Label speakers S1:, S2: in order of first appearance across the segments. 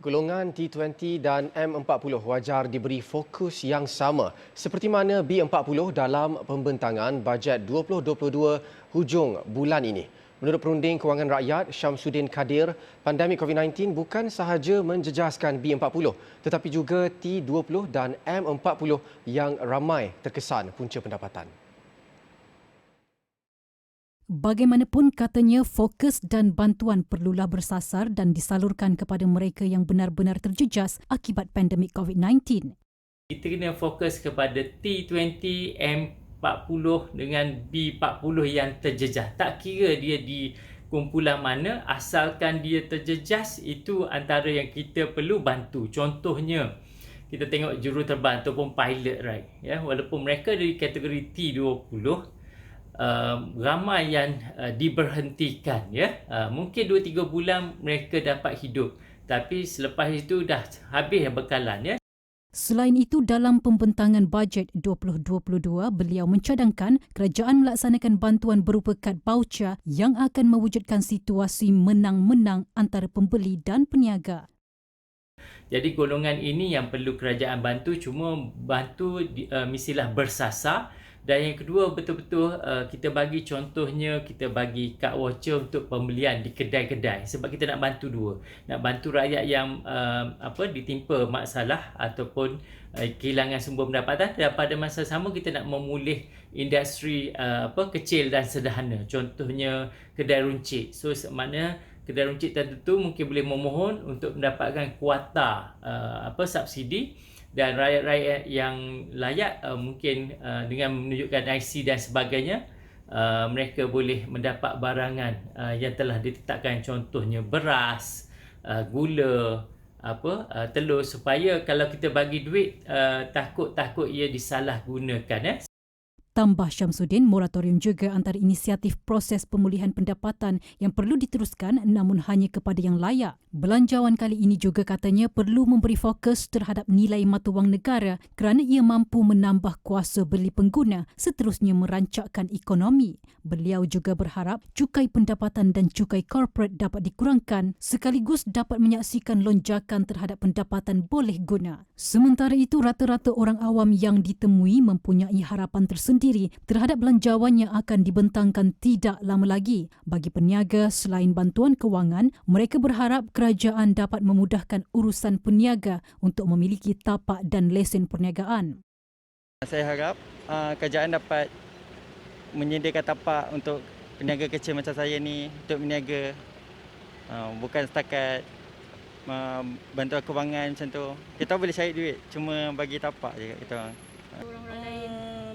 S1: Golongan T20 dan M40 wajar diberi fokus yang sama seperti mana B40 dalam pembentangan bajet 2022 hujung bulan ini. Menurut Perunding Kewangan Rakyat Syamsuddin Kadir, pandemik COVID-19 bukan sahaja menjejaskan B40 tetapi juga T20 dan M40 yang ramai terkesan punca pendapatan.
S2: Bagaimanapun katanya fokus dan bantuan perlulah bersasar dan disalurkan kepada mereka yang benar-benar terjejas akibat pandemik COVID-19.
S3: Kita kena fokus kepada T20, M40 dengan B40 yang terjejas. Tak kira dia di kumpulan mana, asalkan dia terjejas, itu antara yang kita perlu bantu. Contohnya, kita tengok juruterbang ataupun pilot, right? Ya, walaupun mereka dari kategori T20, ramai yang diberhentikan, ya. Mungkin 2-3 bulan mereka dapat hidup, tapi selepas itu dah habis bekalan, ya.
S2: Selain itu, dalam pembentangan bajet 2022, beliau mencadangkan kerajaan melaksanakan bantuan berupa kad baucer yang akan mewujudkan situasi menang-menang antara pembeli dan peniaga.
S3: Jadi golongan ini yang perlu kerajaan bantu, cuma bantu mestilah bersasar. Dan yang kedua, betul-betul kita bagi contohnya, kita bagi kad voucher untuk pembelian di kedai-kedai. Sebab kita nak bantu dua. Nak bantu rakyat yang ditimpa masalah ataupun kehilangan sumber pendapatan, dan pada masa sama kita nak memulih industri kecil dan sederhana. Contohnya kedai runcit. So maknanya kedai runcit tertentu mungkin boleh memohon untuk mendapatkan kuota subsidi. Dan rakyat-rakyat yang layak mungkin dengan menunjukkan IC dan sebagainya, mereka boleh mendapat barangan yang telah ditetapkan, contohnya beras, gula, telur, supaya kalau kita bagi duit takut ia disalahgunakan.
S2: Tambah Syamsuddin, moratorium juga antara inisiatif proses pemulihan pendapatan yang perlu diteruskan namun hanya kepada yang layak. Belanjawan kali ini juga katanya perlu memberi fokus terhadap nilai mata wang negara kerana ia mampu menambah kuasa beli pengguna, seterusnya merancakkan ekonomi. Beliau juga berharap cukai pendapatan dan cukai korporat dapat dikurangkan sekaligus dapat menyaksikan lonjakan terhadap pendapatan boleh guna. Sementara itu, rata-rata orang awam yang ditemui mempunyai harapan tersendiri terhadap belanjawan yang akan dibentangkan tidak lama lagi. Bagi peniaga, selain bantuan kewangan, mereka berharap kerajaan dapat memudahkan urusan peniaga untuk memiliki tapak dan lesen perniagaan.
S4: Saya harap kerajaan dapat menyediakan tapak untuk peniaga kecil macam saya ni untuk berniaga, bukan setakat bantuan kewangan macam tu. Kita boleh cari duit, cuma bagi tapak je kita orang.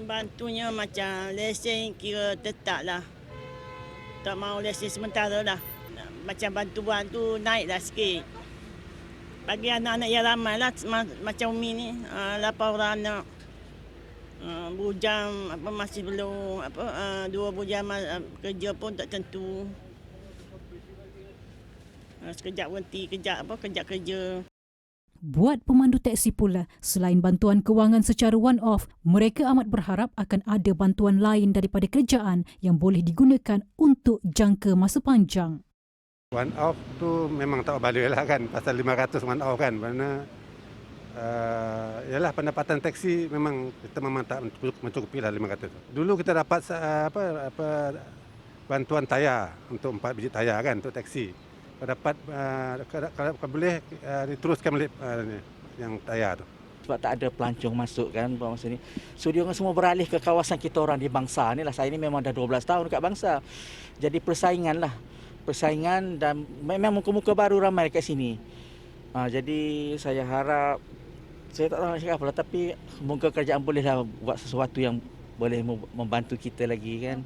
S5: Bantunya macam lesen kira tetap lah. Tak mau lesen sementara lah. Macam bantuan tu naik dah sikit. Bagi anak-anak yang ramai lah, macam Umi ni, 8 orang anak. Bujang masih belum, 2 bujang kerja pun tak tentu. Sekejap berhenti, kejap kerja.
S2: Buat pemandu teksi pula, selain bantuan kewangan secara one-off, mereka amat berharap akan ada bantuan lain daripada kerajaan yang boleh digunakan untuk jangka masa panjang.
S6: One-off tu memang tak balik lah kan, pasal 500 one-off kan. Kerana ialah pendapatan teksi memang kita memang tak mencukupi lah 500. Dulu kita dapat bantuan tayar untuk 4 biji tayar kan untuk teksi. Dapat kalau boleh diteruskan balik yang tayar tu.
S7: Sebab tak ada pelancong masuk kan masa ni. So dia orang semua beralih ke kawasan kita orang di Bangsa ni lah. Saya ni memang dah 12 tahun dekat Bangsa. Jadi persaingan lah. Persaingan dan memang muka-muka baru ramai dekat sini. Jadi saya harap, saya tak tahu nak cakap apa lah, tapi semoga kerajaan bolehlah buat sesuatu yang boleh membantu kita lagi kan.